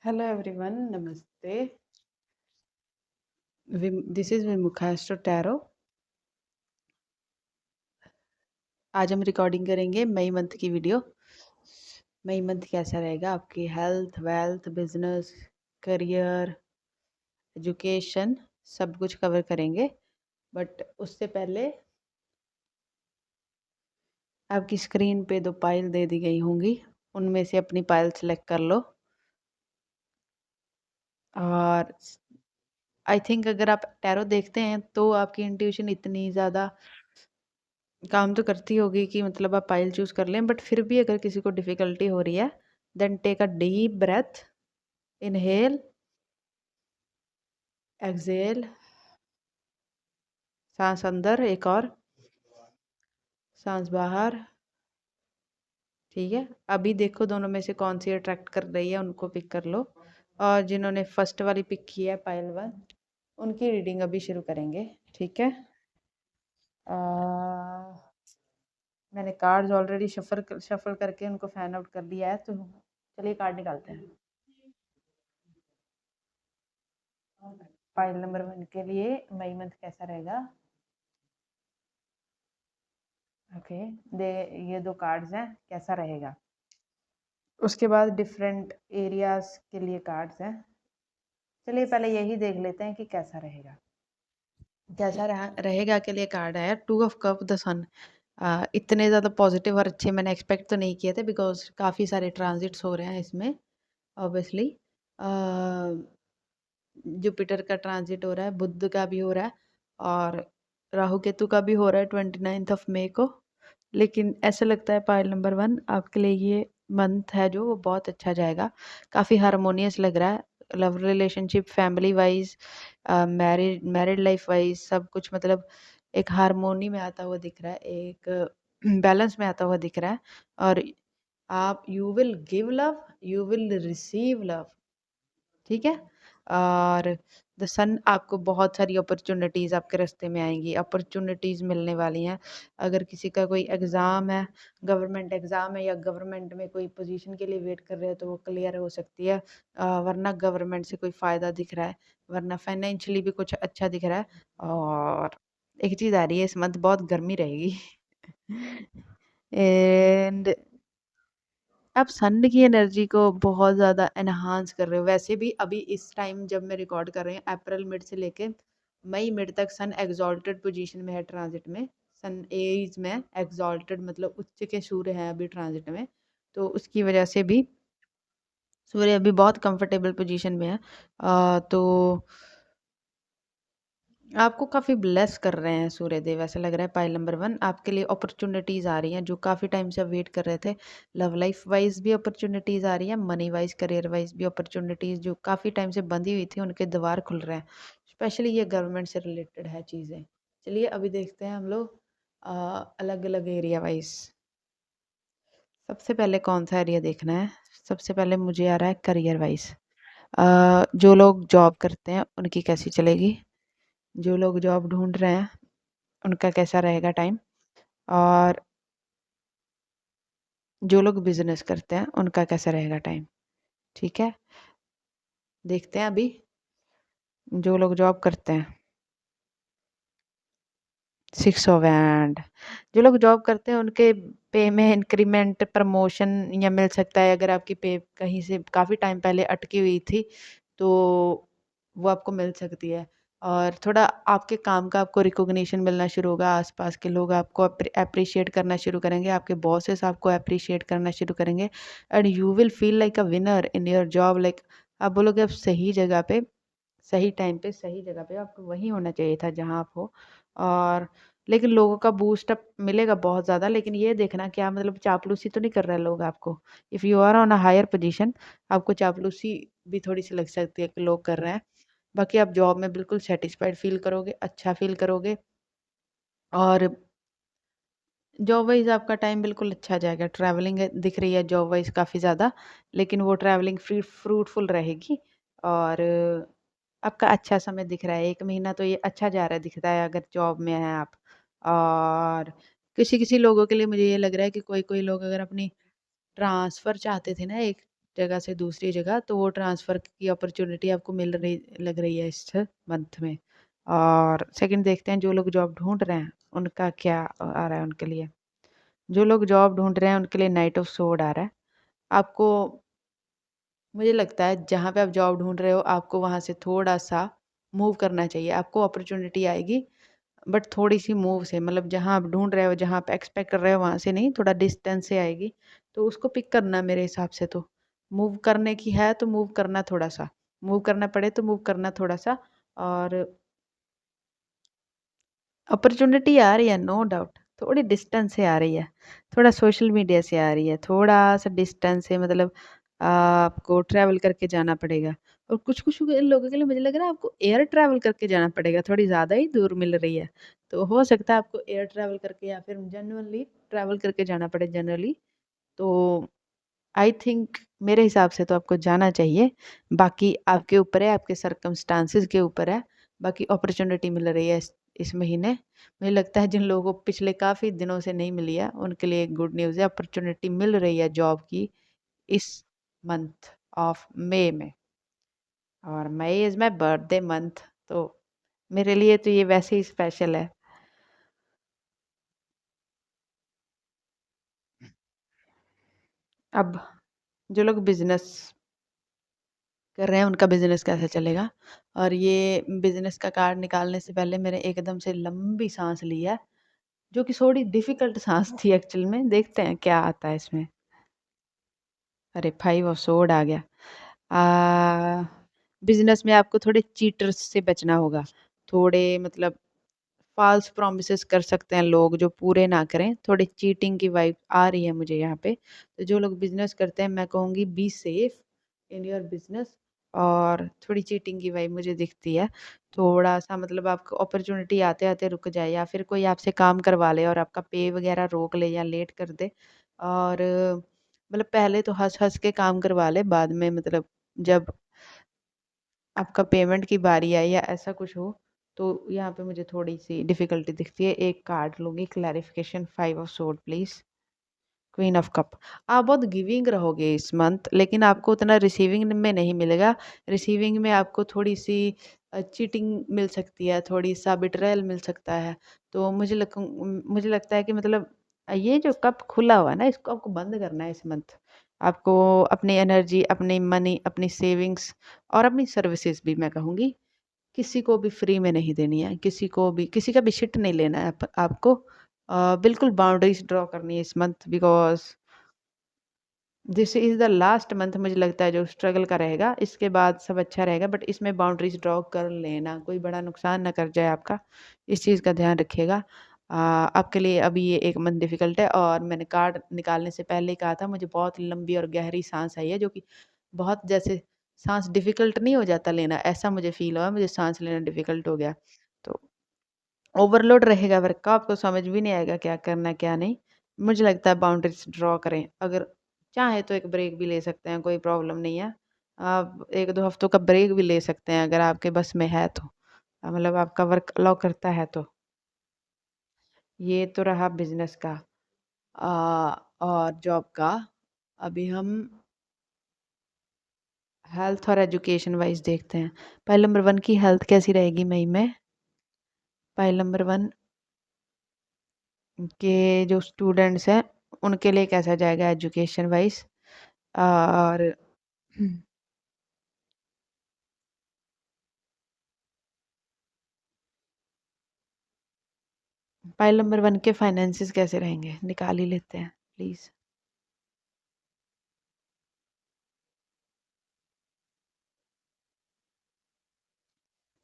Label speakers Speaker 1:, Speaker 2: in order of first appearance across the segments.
Speaker 1: Hello everyone, Namaste. This is Vimukha Astro Tarot. आज हम recording करेंगे मई मंथ की वीडियो। मई मंथ कैसा रहेगा आपकी health, wealth, business, career, education, सब कुछ कवर करेंगे। बट उससे पहले आपकी स्क्रीन पे 2 पाइल दे दी गई होंगी, उनमें से अपनी पाइल सेलेक्ट कर लो। और आई थिंक अगर आप टैरो देखते हैं तो आपकी इंट्यूशन इतनी ज़्यादा काम तो करती होगी कि मतलब आप पाइल चूज कर लें, बट फिर भी अगर किसी को डिफिकल्टी हो रही है then take a deep breath, inhale, exhale, सांस अंदर, एक और सांस बाहर। ठीक है, अभी देखो दोनों में से कौन सी अट्रैक्ट कर रही है, उनको पिक कर लो। और जिन्होंने फर्स्ट वाली पिक की है पाइल 1, उनकी रीडिंग अभी शुरू करेंगे। ठीक है, मैंने कार्ड्स ऑलरेडी शफल करके उनको फैन आउट कर दिया है, तो चलिए कार्ड निकालते हैं। पाइल नंबर 1 के लिए मई मंथ कैसा रहेगा। ओके, दे ये 2 कार्ड्स हैं, कैसा रहेगा। उसके बाद डिफरेंट एरियाज के लिए कार्ड्स हैं। चलिए पहले यही देख लेते हैं कि कैसा रहेगा। कैसा रहेगा के लिए कार्ड आया 2 ऑफ कप, द सन। इतने ज़्यादा पॉजिटिव और अच्छे मैंने एक्सपेक्ट तो नहीं किए थे, बिकॉज काफ़ी सारे ट्रांजिट्स हो रहे हैं इसमें। ऑब्वियसली जुपिटर का ट्रांजिट हो रहा है, बुध का भी हो रहा है, और राहु केतु का भी हो रहा है 29 ऑफ मई को। लेकिन ऐसा लगता है पाइल नंबर 1 आपके लिए ये मंथ है जो वो बहुत अच्छा जाएगा। काफ़ी हारमोनियस लग रहा है, love relationship, family wise, married life wise, सब कुछ मतलब एक हारमोनी में आता हुआ दिख रहा है, एक बैलेंस में आता हुआ दिख रहा है। और आप you will give love, you will receive love. ठीक है, और द सन आपको बहुत सारी अपॉर्चुनिटीज़ आपके रास्ते में आएंगी, अपॉर्चुनिटीज़ मिलने वाली हैं। अगर किसी का कोई एग्ज़ाम है, गवर्नमेंट एग्ज़ाम है, या गवर्नमेंट में कोई पोजीशन के लिए वेट कर रहे हो तो वो क्लियर हो सकती है। वरना गवर्नमेंट से कोई फ़ायदा दिख रहा है, वरना फाइनेंशियली भी कुछ अच्छा दिख रहा है। और एक चीज़ आ रही है, इस मंथ बहुत गर्मी रहेगी एंड आप सन की एनर्जी को बहुत ज़्यादा एनहांस कर रहे हो। वैसे भी अभी इस टाइम जब मैं रिकॉर्ड कर रही हूँ, अप्रैल मिड से लेके मई मिड तक सन एग्जॉल्टेड पोजीशन में है ट्रांजिट में। सन एज में एग्जॉल्टेड मतलब उच्च के सूर्य हैं अभी ट्रांजिट में, तो उसकी वजह से भी सूर्य अभी बहुत कंफर्टेबल पोजीशन में है। तो आपको काफ़ी ब्लेस कर रहे हैं सूर्य देव, ऐसा लग रहा है। पाइल नंबर 1 आपके लिए अपॉर्चुनिटीज़ आ रही हैं जो काफ़ी टाइम से आप वेट कर रहे थे। लव लाइफ वाइज भी अपॉर्चुनिटीज़ आ रही हैं, मनी वाइज, करियर वाइज भी अपॉर्चुनिटीज़ जो काफ़ी टाइम से बंधी हुई थी उनके द्वार खुल रहे हैं। स्पेशली ये गवर्नमेंट से रिलेटेड है चीज़ें। चलिए अभी देखते हैं हम लोग अलग अलग एरिया वाइज। सबसे पहले कौन सा एरिया देखना है। सबसे पहले मुझे आ रहा है करियर वाइज। जो लोग जॉब करते हैं उनकी कैसी चलेगी, जो लोग जॉब ढूंढ रहे हैं उनका कैसा रहेगा टाइम, और जो लोग बिजनेस करते हैं उनका कैसा रहेगा टाइम। ठीक है, देखते हैं अभी। जो लोग जॉब करते हैं, 6 ऑफ हैंड। जो लोग जॉब करते हैं उनके पे में इंक्रीमेंट, प्रमोशन या मिल सकता है। अगर आपकी पे कहीं से काफ़ी टाइम पहले अटकी हुई थी तो वो आपको मिल सकती है। और थोड़ा आपके काम का आपको रिकॉग्निशन मिलना शुरू होगा, आसपास के लोग आपको अप्रिशिएट करना शुरू करेंगे, आपके बॉसेस आपको अप्रिशिएट करना शुरू करेंगे, and you will feel like a winner in your job. Like आप बोलोगे आप सही जगह पे, सही टाइम पे, सही जगह पे, आपको वहीं होना चाहिए था जहाँ आप हो। और लेकिन लोगों का बूस्ट अप मिलेगा बहुत ज़्यादा, लेकिन ये देखना क्या मतलब चापलूसी तो नहीं कर रहे लोग आपको। If you are on a higher position, आपको चापलूसी भी थोड़ी सी लग सकती है कि लोग कर रहे हैं। बाकी आप जॉब में बिल्कुल सेटिस्फाइड फील करोगे, अच्छा फील करोगे। और जॉब वाइज आपका टाइम बिल्कुल अच्छा जाएगा। ट्रैवलिंग दिख रही है जॉब वाइज काफ़ी ज़्यादा, लेकिन वो ट्रैवलिंग फ्रूटफुल रहेगी। और आपका अच्छा समय दिख रहा है, 1 महीना तो ये अच्छा जा रहा है दिखता है अगर जॉब में हैं आप। और किसी किसी लोगों के लिए मुझे ये लग रहा है कि कोई कोई लोग अगर अपनी ट्रांसफ़र चाहते थे ना, एक जगह से दूसरी जगह, तो वो ट्रांसफ़र की अपॉर्च्युनिटी आपको मिल रही लग रही है इस मंथ में। और सेकंड देखते हैं जो लोग जॉब ढूँढ रहे हैं, उनका क्या आ रहा है उनके लिए। जो लोग जॉब ढूँढ रहे हैं उनके लिए नाइट ऑफ सोर्ड आ रहा है। आपको मुझे लगता है जहाँ पे आप जॉब ढूँढ रहे हो आपको वहाँ से थोड़ा-सा मूव करना चाहिए। आपको अपॉर्च्युनिटी आएगी बट थोड़ी-सी मूव से, मतलब जहाँ आप ढूँढ रहे हो, जहाँ आप एक्सपेक्ट कर रहे हो वहाँ से नहीं, थोड़ा डिस्टेंस से आएगी। तो उसको पिक करना मेरे हिसाब से तो। मूव करने की है तो मूव करना थोड़ा-सा। मूव करना पड़े तो मूव करना थोड़ा-सा। और अपॉर्च्युनिटी आ रही है नो डाउट, थोड़ी डिस्टेंस से आ रही है, थोड़ा सोशल मीडिया से आ रही है, थोड़ा-सा डिस्टेंस से, मतलब आपको ट्रैवल करके जाना पड़ेगा। और कुछ-कुछ लोगों के लिए मुझे लग रहा है आपको एयर ट्रैवल करके जाना पड़ेगा, थोड़ी ज़्यादा ही दूर मिल रही है। तो हो सकता है आपको एयर ट्रैवल करके या फिर जेन्युइनली ट्रैवल करके जाना पड़े जनरली। तो आई थिंक मेरे हिसाब से तो आपको जाना चाहिए। बाकी आपके ऊपर है, आपके सर्कमस्टांसेस के ऊपर है। बाकी अपॉर्च्युनिटी मिल रही है इस महीने। मुझे लगता है जिन लोगों को पिछले काफ़ी दिनों से नहीं मिली है, उनके लिए एक गुड न्यूज़ है, अपॉर्च्युनिटी मिल रही है जॉब की इस मंथ ऑफ मई में। और मई इज़ माय बर्थडे मंथ, तो मेरे लिए तो ये वैसे ही स्पेशल है। अब जो लोग बिज़नेस कर रहे हैं उनका बिज़नेस कैसे चलेगा? और ये बिज़नेस का कार्ड निकालने से पहले मैंने एकदम से लंबी साँस ली है, जो कि थोड़ी डिफ़िकल्ट साँस थी एक्चुअल में। देखते हैं क्या आता है इसमें। अरे! 5 ऑफ सोर्ड आ गया। बिज़नेस में आपको थोड़े चीटर्स से बचना होगा। थोड़े मतलब फ़ाल्स प्रॉमिसेस कर सकते हैं लोग जो पूरे ना करें। थोड़ी चीटिंग की वाइब आ रही है मुझे यहाँ पे। तो जो लोग बिज़नेस करते हैं मैं कहूँगी be safe in your business. और थोड़ी चीटिंग की वाइब मुझे दिखती है। थोड़ा-सा मतलब आपको अपॉर्च्युनिटी आते-आते रुक जाए या फिर कोई आपसे काम करवा ले और आपका पे वग़ैरह रोक ले या लेट कर दे। और मतलब पहले तो हँस-हँस के काम करवा ले, बाद में मतलब जब आपका पेमेंट की बारी आई या ऐसा कुछ हो, तो यहाँ पे मुझे थोड़ी-सी डिफ़िकल्टी दिखती है। एक कार्ड लूँगी clarification 5 of sword please. Queen of cup. आप बहुत गिविंग रहोगे इस मंथ, लेकिन आपको उतना रिसीविंग में नहीं मिलेगा। रिसीविंग में आपको थोड़ी-सी चीटिंग मिल सकती है, थोड़ी-सा बिट्रेयल मिल सकता है। तो मुझे लगता है कि मतलब ये जो कप खुला हुआ है ना, इसको आपको बंद करना है इस मंथ। आपको अपनी एनर्जी, अपनी मनी, अपनी सेविंग्स और अपनी सर्विसेज़ भी मैं कहूँगी, किसी को भी फ्री में नहीं देनी है, किसी का भी शिट नहीं लेना है आपको। बिल्कुल बाउंड्रीज़ ड्रॉ करनी है इस month, because this is the last month मुझे लगता है जो स्ट्रगल का रहेगा। इसके बाद सब अच्छा रहेगा, बट इसमें बाउंड्रीज़ ड्रॉ कर लेना, कोई बड़ा नुकसान ना कर जाए आपका, इस चीज़ का ध्यान रखिएगा। आपके लिए अभी ये 1 मंथ डिफ़िकल्ट है और मैंने कार्ड निकालने से पहले ही कहा था मुझे बहुत लंबी और गहरी साँस आई है, जो कि बहुत जैसे साँस डिफ़िकल्ट नहीं हो जाता लेना, ऐसा मुझे फ़ील हुआ, मुझे साँस लेना डिफ़िकल्ट हो गया। तो ओवरलोड रहेगा वर्क का, आपको समझ भी नहीं आएगा क्या करना है, क्या नहीं। मुझे लगता है बाउंड्रीज़ ड्रॉ करें। अगर चाहें तो एक ब्रेक भी ले सकते हैं, कोई प्रॉब्लम नहीं है। आप 1-2 हफ्तों का ब्रेक भी ले सकते हैं अगर आपके बस में है तो। मतलब आपका वर्क अलाउ करता है तो। ये तो रहा बिज़नेस का। और जॉब का। अभी हम हेल्थ और एजुकेशन वाइज़ देखते हैं। फाइल नंबर 1 की हेल्थ कैसी रहेगी मई में? फाइल नंबर 1 के जो स्टूडेंट्स हैं, उनके लिए कैसा जाएगा एजुकेशन वाइज़? और फाइल नंबर 1 के फाइनेंसेस कैसे रहेंगे? निकाल ही लेते हैं प्लीज़।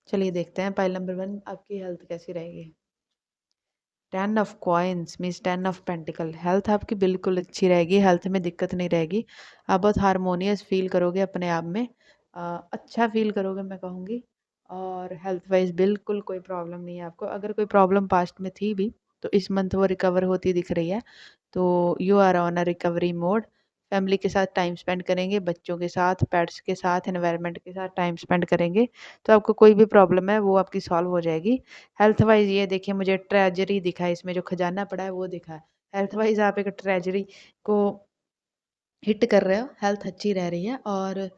Speaker 1: चलिए देखते हैं फाइल नंबर 1 आपकी हेल्थ कैसी रहेगी? 10 of coins means 10 of pentacle. Health आपकी बिल्कुल अच्छी रहेगी, हेल्थ में दिक्कत नहीं रहेगी। आप बहुत हार्मोनियस फ़ील करोगे अपने आप में। अच्छा फ़ील करोगे मैं कहूँगी। और हेल्थ वाइज़ बिल्कुल कोई प्रॉब्लम नहीं है आपको। अगर कोई प्रॉब्लम पास्ट में थी भी, तो इस मंथ वो रिकवर होती दिख रही है। तो you are on a recovery mode. Family के साथ टाइम स्पेंड करेंगे, बच्चों के साथ, पेट्स के साथ, एनवायरनमेंट के साथ टाइम स्पेंड करेंगे, तो आपको कोई भी प्रॉब्लम है वो आपकी सॉल्व हो जाएगी। हेल्थ वाइज़ ये देखिए मुझे ट्रेजेडी दिखा है, इसमें जो खजाना पड़ा है वो दिखा है। हेल्थ वाइज़ आप एक ट्रेजेडी को हिट कर रहे हो, हेल्थ अच्छी रह रही है और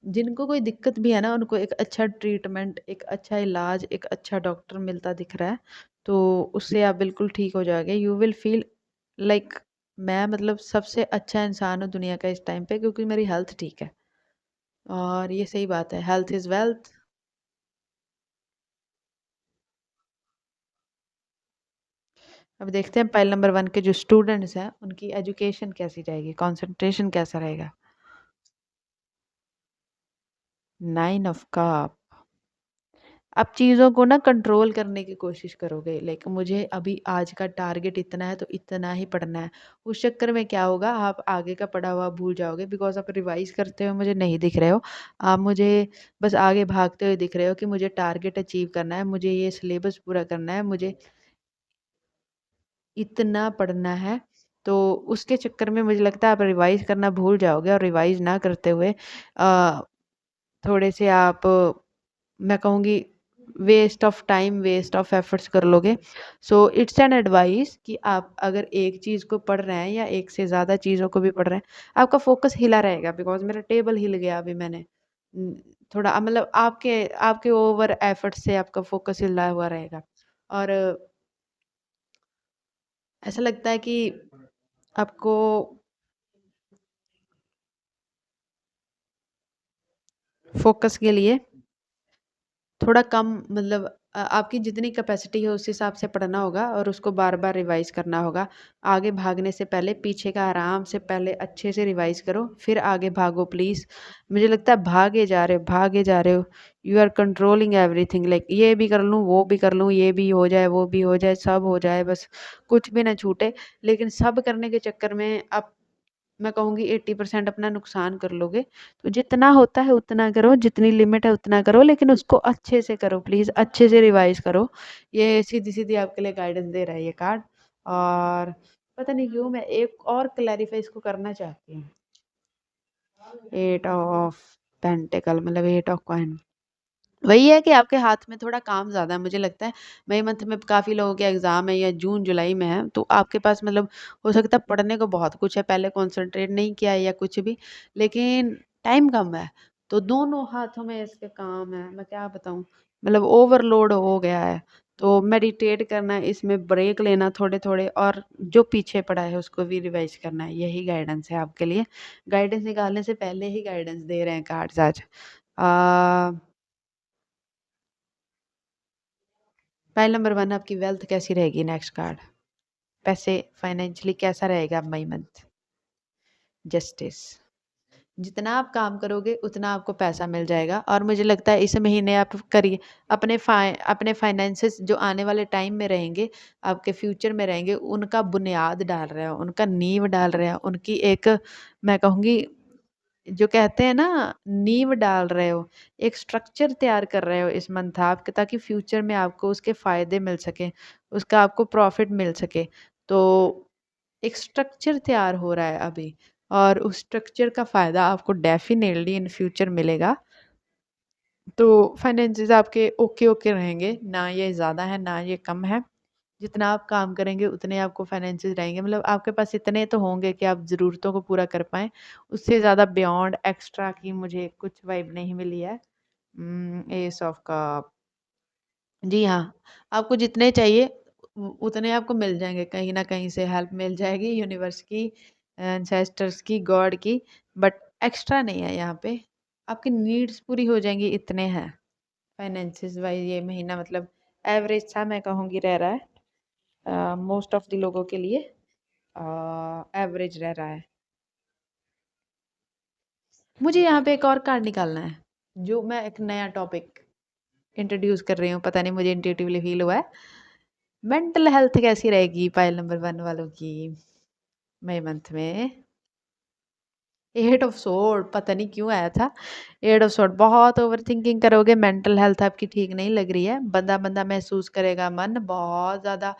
Speaker 1: जिनको कोई दिक्कत भी है ना, उनको एक अच्छा ट्रीटमेंट, एक अच्छा इलाज, एक अच्छा डॉक्टर मिलता दिख रहा है, तो उससे आप बिल्कुल ठीक हो जाओगे। यू विल फील लाइक मैं मतलब सबसे अच्छा इंसान हूँ दुनिया का इस टाइम पे, क्योंकि मेरी हेल्थ ठीक है और ये सही बात है, हेल्थ इज़ वेल्थ। अब देखते हैं पाइल नंबर 1 के जो स्टूडेंट्स हैं, उनकी एजुकेशन कैसी जाएगी, कंसंट्रेशन कैसा रहेगा? 9 ऑफ कप। आप चीज़ों को ना कंट्रोल करने की कोशिश करोगे, लाइक मुझे अभी आज का टारगेट इतना है तो इतना ही पढ़ना है। उस चक्कर में क्या होगा, आप आगे का पढ़ा हुआ भूल जाओगे, बिकॉज़ आप रिवाइज़ करते हुए मुझे नहीं दिख रहे हो। आप मुझे बस आगे भागते हुए दिख रहे हो कि मुझे टारगेट अचीव करना है, मुझे ये सिलेबस पूरा करना है, मुझे इतना पढ़ना है। तो उसके चक्कर में मुझे लगता है आप रिवाइज़ करना भूल जाओगे और रिवाइज़ ना करते हुए थोड़े से आप, मैं कहूँगी, waste of time, waste of efforts कर लोगे। सो इट्स एन एडवाइस कि आप अगर एक चीज़ को पढ़ रहे हैं या एक से ज़्यादा चीज़ों को भी पढ़ रहे हैं, आपका फोकस हिला रहेगा, बिकॉज़ मेरा टेबल हिल गया अभी मैंने। उम, थोड़ा मतलब आपके आपके ओवर एफर्ट से आपका फोकस हिला हुआ रहेगा और ऐसा लगता है कि आपको फोकस के लिए थोड़ा कम मतलब आपकी जितनी कैपेसिटी है उस हिसाब से पढ़ना होगा और उसको बार-बार रिवाइज़ करना होगा। आगे भागने से पहले पीछे का आराम से पहले अच्छे से रिवाइज़ करो, फिर आगे भागो प्लीज़। मुझे लगता है भागे जा रहे हो, भागे जा रहे हो। You are controlling everything, like ये भी कर लूँ, वो भी कर लूँ, ये भी हो जाए, वो भी हो जाए, सब हो जाए, बस कुछ भी ना छूटे। लेकिन सब करने के चक्कर में आप, मैं कहूँगी, 80% अपना नुकसान कर लोगे। तो जितना होता है उतना करो, जितनी लिमिट है उतना करो, लेकिन उसको अच्छे से करो प्लीज़, अच्छे से रिवाइज़ करो। ये सीधी-सीधी आपके लिए गाइडेंस दे रहा है ये कार्ड और पता नहीं क्यों मैं एक और क्लैरिफ़ाई इसको करना चाहती हूँ। 8 ऑफ पेंटिकल मतलब 8 ऑफ कॉइन। वही है कि आपके हाथ में थोड़ा काम ज़्यादा है, मुझे लगता है मई मंथ में काफ़ी लोगों के एग्ज़ाम है या जून जुलाई में है, तो आपके पास मतलब हो सकता है पढ़ने को बहुत कुछ है, पहले कॉन्संट्रेट नहीं किया है या कुछ भी, लेकिन टाइम कम है, तो दोनों हाथों में इसके काम है, मैं क्या बताऊँ, मतलब ओवरलोड हो गया है। तो मेडिटेट करना है, इसमें ब्रेक लेना थोड़े-थोड़े और जो पीछे पड़ा है उसको भी रिवाइज़ करना है, यही गाइडेंस है आपके लिए। गाइडेंस निकालने से पहले ही गाइडेंस दे रहे हैं कार्ड्स आज। अ फाइल नंबर 1 आपकी वेल्थ कैसी रहेगी, नेक्स्ट कार्ड। पैसे फाइनेंशियली कैसा रहेगा मई मंथ? जस्टिस। जितना आप काम करोगे उतना आपको पैसा मिल जाएगा और मुझे लगता है इस महीने आप करिए अपने फाइनेंसेस जो आने वाले टाइम में रहेंगे, आपके फ्यूचर में रहेंगे, उनका बुनियाद डाल रहे हो, उनका नींव डाल रहे हो, उनकी एक, मैं कहूँगी, जो कहते हैं ना, नींव डाल रहे हो, एक स्ट्रक्चर तैयार कर रहे हो इस मंथ आप, ताकि फ्यूचर में आपको उसके फ़ायदे मिल सकें, उसका आपको प्रॉफ़िट मिल सके। तो एक स्ट्रक्चर तैयार हो रहा है अभी और उस स्ट्रक्चर का फ़ायदा आपको डेफ़िनेटली इन फ्यूचर मिलेगा। तो फाइनेंसेस आपके ओके-ओके रहेंगे, ना ये ज़्यादा है, ना ये कम है। जितना आप काम करेंगे उतने आपको फाइनेंसेस रहेंगे, मतलब आपके पास इतने तो होंगे कि आप ज़रूरतों को पूरा कर पाएँ। उससे ज़्यादा बियॉन्ड एक्स्ट्रा की मुझे कुछ वाइब नहीं मिली है। S of cup. जी हाँ, आपको जितने चाहिए उतने आपको मिल जाएँगे, कहीं न कहीं से हेल्प मिल जाएगी यूनिवर्स की, एंसेस्टर्स की, गॉड की, बट एक्स्ट्रा नहीं है यहाँ पे। आपकी नीड्स पूरी हो जाएँगी, इतने हैं। फाइनेंसेस वाइज़ ये महीना मतलब एवरेज सा मैं कहूँगी रह रहा है। मोस्ट ऑफ द लोगों के लिए एवरेज रह रहा है। मुझे यहाँ पे एक और कार्ड निकालना है, जो मैं एक नया टॉपिक इंट्रोड्यूस कर रही हूँ, पता नहीं मुझे इंट्यूटिवली फ़ील हुआ है। मेंटल हेल्थ कैसी रहेगी पाइल नंबर 1 वालों की मई मंथ में? एट ऑफ सोर्ड, पता नहीं क्यों आया था। एट ऑफ सोर्ड, बहुत ओवरथिंकिंग करोगे, मेंटल हेल्थ आपकी ठीक नहीं लग रही है। बंदा-बंदा महसूस करेगा, मन बहुत ज़्यादा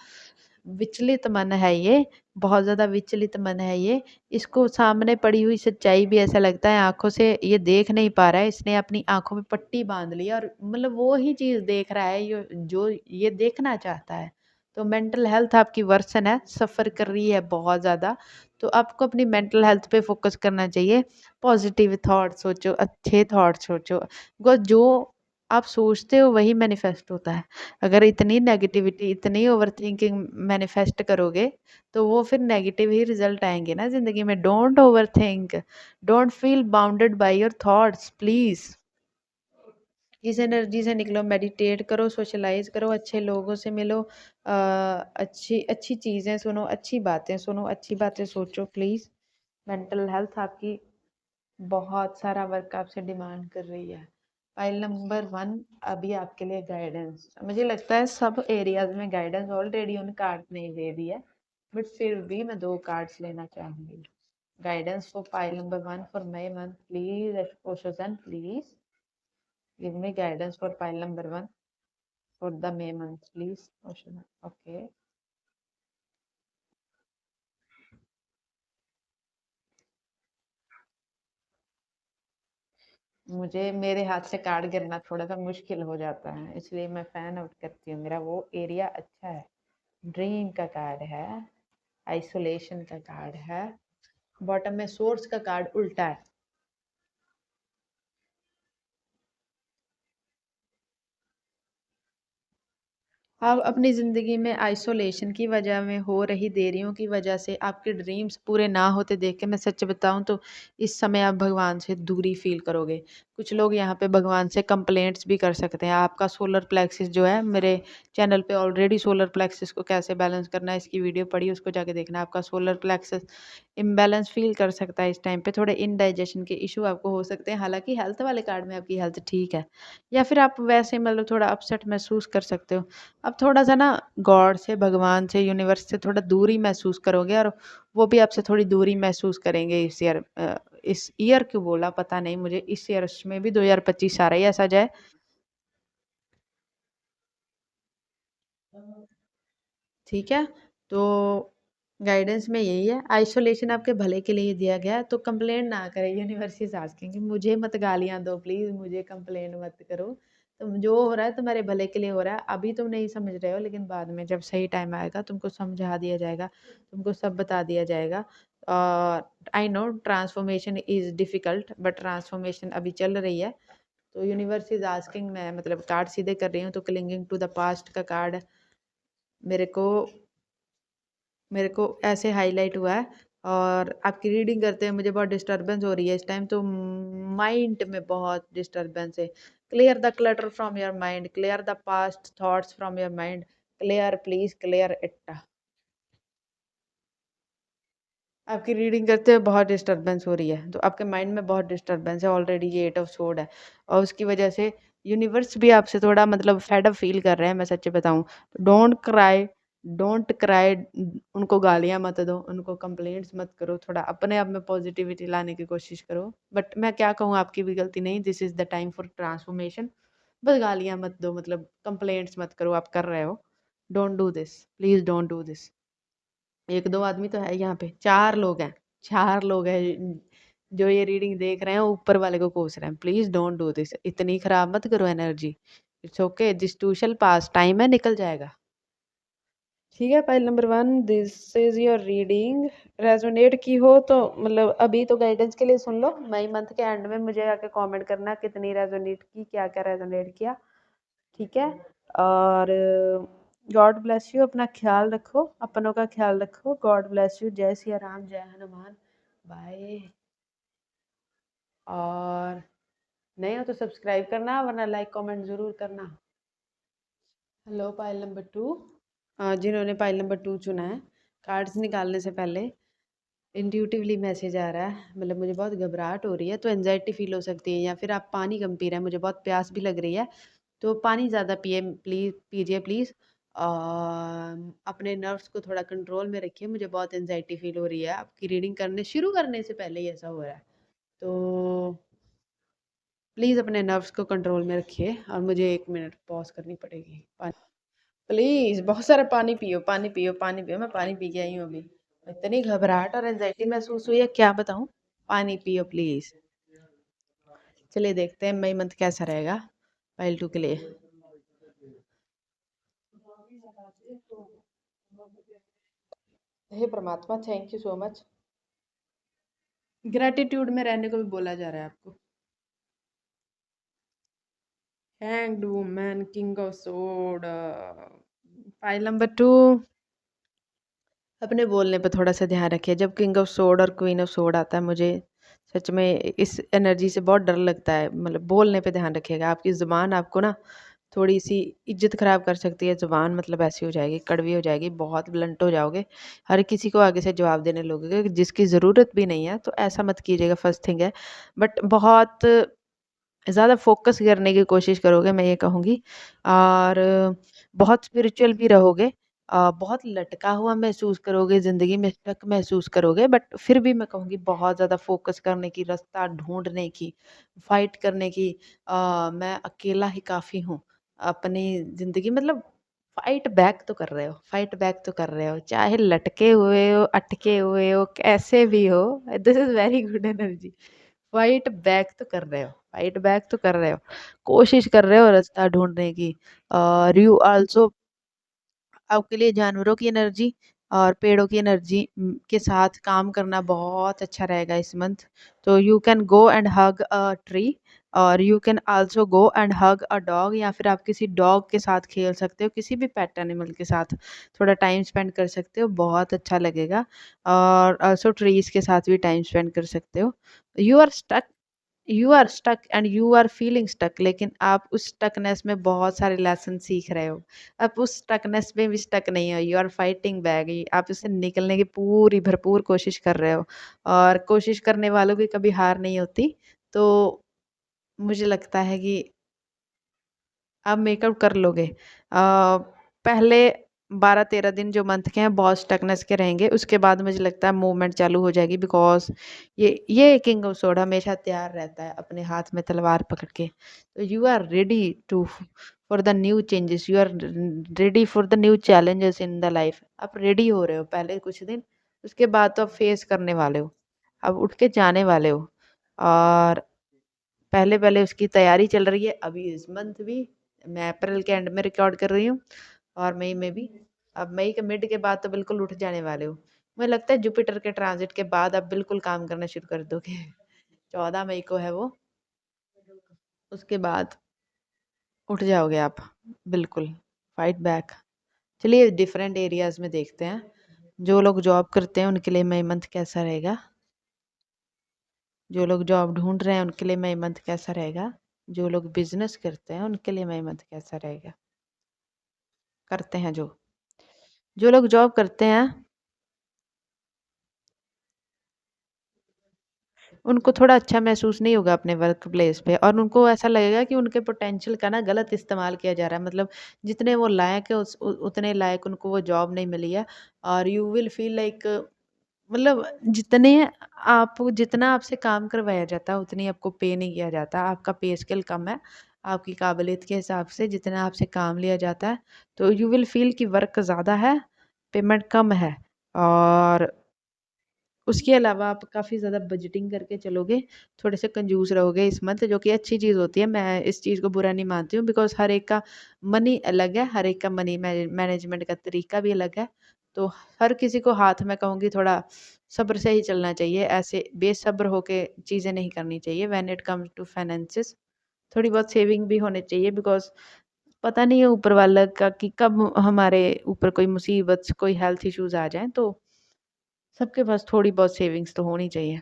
Speaker 1: विचलित मन है ये, बहुत ज़्यादा विचलित मन है ये। इसको सामने पड़ी हुई सच्चाई भी ऐसा लगता है आँखों से ये देख नहीं पा रहा है, इसने अपनी आँखों में पट्टी बाँध ली है और मतलब वो ही चीज़ देख रहा है यो जो ये देखना चाहता है। तो मेंटल हेल्थ आपकी वर्सन है, सफ़र कर रही है बहुत ज़्यादा, तो आपको अपनी मेंटल हेल्थ पे फ़ोकस करना चाहिए। पॉज़िटिव थॉट सोचो, अच्छे थॉट सोचो, बिकॉज़ जो आप सोचते हो वही मैनिफेस्ट होता है। अगर इतनी नेगेटिविटी, इतनी ओवरथिंकिंग मैनिफेस्ट करोगे, तो वो फिर नेगेटिव ही रिज़ल्ट आएँगे ना ज़िंदगी में। Don't overthink, don't feel bounded by your thoughts please. इस एनर्जी से निकलो, मेडिटेट करो, सोशलाइज करो, अच्छे लोगों से मिलो, अच्छी अच्छी चीज़ें सुनो, अच्छी बातें सुनो, अच्छी बातें सोचो प्लीज़। मेंटल हेल्थ आपकी बहुत सारा वर्क आपसे डिमांड कर रही है। फाइल नंबर 1 अभी आपके लिए गाइडेंस, मुझे लगता है सब एरियाज में गाइडेंस ऑलरेडी उन कार्ड ने दे दी है, बट फिर भी मैं 2 कार्ड्स लेना चाहूँगी। Guidance for file number 1 for May month please, एक्सपोजन please give me guidance for file number 1 for the May month, please. Ocean. Okay. मुझे मेरे हाथ से कार्ड गिरना थोड़ा सा मुश्किल हो जाता है, इसलिए मैं फैन आउट करती हूँ। मेरा वो एरिया अच्छा है। ड्रीम का कार्ड है, आइसोलेशन का कार्ड है, बॉटम में सोर्स का कार्ड उल्टा है। आप अपनी ज़िंदगी में आइसोलेशन की वजह में हो रही देरियों की वजह से आपके ड्रीम्स पूरे ना होते देख के मैं सच बताऊं तो इस समय आप भगवान से दूरी फील करोगे। कुछ लोग यहाँ पे भगवान से कंप्लेंट्स भी कर सकते हैं। आपका सोलर प्लेक्सिस जो है, मेरे चैनल पे ऑलरेडी सोलर प्लेक्सिस को कैसे बैलेंस करना है इसकी वीडियो पड़ी, उसको जाके देखना। आपका सोलर प्लेक्सिस इम्बैलेंस फील कर सकता है इस टाइम पे, थोड़े इनडाइजेशन के इशू आपको हो सकते हैं। हालांकि हेल्थ वाले कार्ड में आपकी हेल्थ ठीक है, या फिर आप वैसे मतलब थोड़ा अपसेट महसूस कर सकते हो। अब थोड़ा-सा ना गॉड से, भगवान से, यूनिवर्स से थोड़ा दूरी महसूस करोगे, और वो भी आपसे थोड़ी दूरी महसूस करेंगे इस ईयर। इस ईयर क्यों बोला पता नहीं मुझे, इस ईयर में भी 2025 आ रहा है, ऐसा जाए। ठीक है? तो गाइडेंस में यही है, आइसोलेशन आपके भले के लिए दिया गया है, तो कंप्लेंट ना करें। यूनिवर्स इज़ आस्किंग कि मुझे मत गालियाँ दो प्लीज़, मुझे कंप्लेंट मत करो। तो जो हो रहा है तुम्हारे भले के लिए हो रहा है। अभी तुम नहीं समझ रहे हो, लेकिन बाद में जब सही टाइम आएगा तुमको समझा दिया जाएगा, तुमको सब बता दिया जाएगा। I know transformation is difficult, but transformation अभी चल रही है। तो यूनिवर्स इज़ आस्किंग, मैं मतलब कार्ड सीधे कर रही हूँ तो क्लिंगिंग टू द पास्ट का कार्ड मेरे को मेरे को ऐसे हाईलाइट हुआ है। और आपकी रीडिंग करते हैं मुझे बहुत डिस्टरबेंस हो रही है इस टाइम, तो माइंड में बहुत डिस्टरबेंस है। Clear the clutter from your mind, clear the past thoughts from your mind, clear please clear it. आपकी रीडिंग करते हुए बहुत डिस्टरबेंस हो रही है, तो आपके माइंड में बहुत डिस्टरबेंस है। ऑलरेडी ये 8 ऑफ सोर्ड है, और उसकी वजह से यूनिवर्स भी आपसे थोड़ा मतलब फेड अप फील कर रहे हैं, मैं सच्ची बताऊँ। डोंट क्राई, डोंट क्राई, उनको गालियाँ मत दो, उनको कंप्लेंट्स मत करो, थोड़ा अपने आप में पॉजिटिविटी लाने की कोशिश करो। बट मैं क्या कहूँ, आपकी भी गलती नहीं, this is the time for transformation. बस गालियाँ मत दो, मतलब कंप्लेंट्स मत करो, आप कर रहे हो। Don't do this, please don't do this. 1-2 आदमी तो है यहाँ पे, 4 लोग हैं, 4 लोग हैं जो ये रीडिंग देख रहे हैं, ऊपर वाले को कोस रहे हैं। प्लीज़ डोंट डू दिस, इतनी खराब मत करो energy. It's okay, this to shell pass, time है, निकल जाएगा। ठीक है, file number 1 this is your reading. Resonate की हो तो मतलब अभी तो गाइडेंस के लिए सुन लो, मई मंथ के एंड में मुझे आके कमेंट करना कितनी रेज़ोनेट की, क्या-क्या रेज़ोनेट किया, ठीक है? और गॉड ब्लेस यू, अपना ख्याल रखो, अपनों का ख्याल रखो। गॉड ब्लेस यू, जय सिया राम, जय हनुमान, बाय। और नए हो तो सब्सक्राइब करना, वरना लाइक कमेंट ज़रूर करना। हेलो पाइल नंबर 2, जिन्होंने पाइल नंबर 2 चुना है, कार्ड्स निकालने से पहले इंट्यूटिवली मैसेज आ रहा है, मतलब मुझे बहुत घबराहट हो रही है, तो एनजाइटी फील हो सकती है, या फिर आप पानी कम पी रहे हैं, मुझे बहुत प्यास भी लग रही है, तो पानी ज़्यादा पिए प्लीज़, पीजिए प्लीज़। अपने नर्व्स को थोड़ा कंट्रोल में रखिए, मुझे बहुत एनजाइटी फील हो रही है, आपकी रीडिंग करने शुरू करने से पहले ही ऐसा हो रहा है। तो प्लीज़ अपने नर्व्स को कंट्रोल में रखिए, और मुझे 1 मिनट पॉज़ करनी पड़ेगी। प्लीज़ बहुत सारा पानी पियो, पानी पियो, पानी पियो। मैं पानी पी के आई हूँ अभी। इतनी घबराहट और एंजाइटी महसूस हुई है, क्या बताऊँ? पानी पियो प्लीज़। चलिए देखते हैं मई मंथ कैसा रहेगा फाइल 2 के लिए। हे परमात्मा, thank you so much. Gratitude में रहने को भी बोला जा रहा है आपको। Hanged woman, king of sword. File number 2, अपने बोलने पे थोड़ा सा ध्यान रखिए। जब किंग ऑफ सोर्ड और क्वीन ऑफ सोर्ड आता है, मुझे सच में इस एनर्जी से बहुत डर लगता है। मतलब बोलने पे ध्यान रखिएगा। आपकी ज़ुबान आपको ना थोड़ी सी इज्जत ख़राब कर सकती है। ज़ुबान मतलब ऐसी हो जाएगी, कड़वी हो जाएगी, बहुत ब्लंट हो जाओगे। हर किसी को आगे से जवाब देने लगोगे जिसकी ज़रूरत भी नहीं है। तो ऐसा मत कीजिएगा, फर्स्ट थिंग है। बट बहुत ज़्यादा फ़ोकस करने की कोशिश करोगे, मैं ये कहूँगी। और बहुत स्पिरिचुअल भी रहोगे। बहुत लटका हुआ महसूस करोगे, ज़िंदगी में स्टक महसूस करोगे। बट फिर भी मैं कहूँगी बहुत ज़्यादा फ़ोकस करने की, रास्ता ढूँढने की, फ़ाइट करने की। मैं अकेला ही काफ़ी हूँ। अपनी ज़िंदगी मतलब फ़ाइट बैक तो कर रहे हो, फ़ाइट बैक तो कर रहे हो। चाहे लटके हुए हो, अटके हुए हो, कैसे भी हो। This is very good energy. Fight back तो कर रहे हो, फाइट बैक तो कर रहे हो, कोशिश कर रहे हो रास्ता ढूँढने की। और यू आल्सो, आपके लिए जानवरों की एनर्जी और पेड़ों की एनर्जी के साथ काम करना बहुत अच्छा रहेगा इस मंथ। तो you can go and hug a tree, और you can also go and hug a dog, या फिर आप किसी डॉग के साथ खेल सकते हो, किसी भी पेट एनिमल के साथ थोड़ा टाइम स्पेंड कर सकते हो, बहुत अच्छा लगेगा। और आल्सो ट्रीज़ के साथ भी टाइम स्पेंड कर सकते हो। You are stuck and you are feeling stuck, लेकिन आप उस स्टकनेस में बहुत सारे लेसन सीख रहे हो। आप उस स्टकनेस में भी स्टक नहीं हो, यू आर फाइटिंग बैक। आप उससे निकलने की पूरी भरपूर कोशिश कर रहे हो, और कोशिश करने वालों की कभी हार नहीं होती। तो मुझे लगता है कि आप मेकअप कर लोगे। पहले 12-13 दिन जो मंथ के हैं बहुत स्टकनेस के रहेंगे, उसके बाद मुझे लगता है मूवमेंट चालू हो जाएगी। बिकॉज़ ये किंग ऑफ सोड हमेशा तैयार रहता है अपने हाथ में तलवार पकड़ के। तो you are ready to for the new changes, you are ready for the new challenges in the life. आप रेडी हो रहे हो पहले कुछ दिन, उसके बाद तो आप फेस करने वाले हो, आप उठ के जाने वाले हो। और पहले-पहले उसकी तैयारी चल रही है, अभी इस मंथ भी। मैं अप्रैल के एंड में रिकॉर्ड कर रही हूँ, और मई में भी। अब मई के मिड के बाद तो बिल्कुल उठ जाने वाले हो। मुझे लगता है जुपिटर के ट्रांज़िट के बाद आप बिल्कुल काम करना शुरू कर दोगे। 14 मई को है वो, उसके बाद उठ जाओगे आप, बिल्कुल, फाइट बैक। चलिए डिफरेंट एरियाज़ में देखते हैं। जो लोग जॉब करते हैं उनके लिए मई मंथ कैसा रहेगा? जो लोग जॉब ढूँढ रहे हैं उनके लिए मई मंथ कैसा रहेगा? जो लोग बिज़नेस करते हैं उनके लिए मई मंथ कैसा रहेगा? करते हैं जो लोग जॉब करते हैं, उनको थोड़ा अच्छा महसूस नहीं होगा अपने वर्क प्लेस पे, और उनको ऐसा लगेगा कि उनके पोटेंशियल का ना गलत इस्तेमाल किया जा रहा है। मतलब जितने वो लायक है उतने लायक उनको वो जॉब नहीं मिली है। और यू विल फील लाइक, मतलब जितने आप जितना आपसे काम करवाया जाता है उतनी आपको पे नहीं किया जाता। आपका पे स्केल कम है आपकी काबिलियत के हिसाब से, जितना आपसे काम लिया जाता है। तो यू विल फील कि वर्क ज़्यादा है, पेमेंट कम है। और उसके अलावा आप काफ़ी ज़्यादा बजटिंग करके चलोगे, थोड़े से कंजूस रहोगे इस मंथ, जो कि अच्छी चीज़ होती है। मैं इस चीज़ को बुरा नहीं मानती हूँ, बिकॉज़ हर एक का मनी अलग है, हर एक का मनी मैनेजमेंट का तरीका भी अलग है। तो हर किसी को हाथ में कहूँगी थोड़ा सब्र से ही चलना चाहिए, ऐसे बेसब्र होके चीज़ें नहीं करनी चाहिए when it comes to finances. थोड़ी बहुत सेविंग भी होनी चाहिए, बिकॉज़ पता नहीं है ऊपर वाला का कि कब हमारे ऊपर कोई मुसीबत, कोई हेल्थ इश्यूज़ आ जाएँ, तो सबके पास थोड़ी बहुत सेविंग्स तो होनी चाहिए।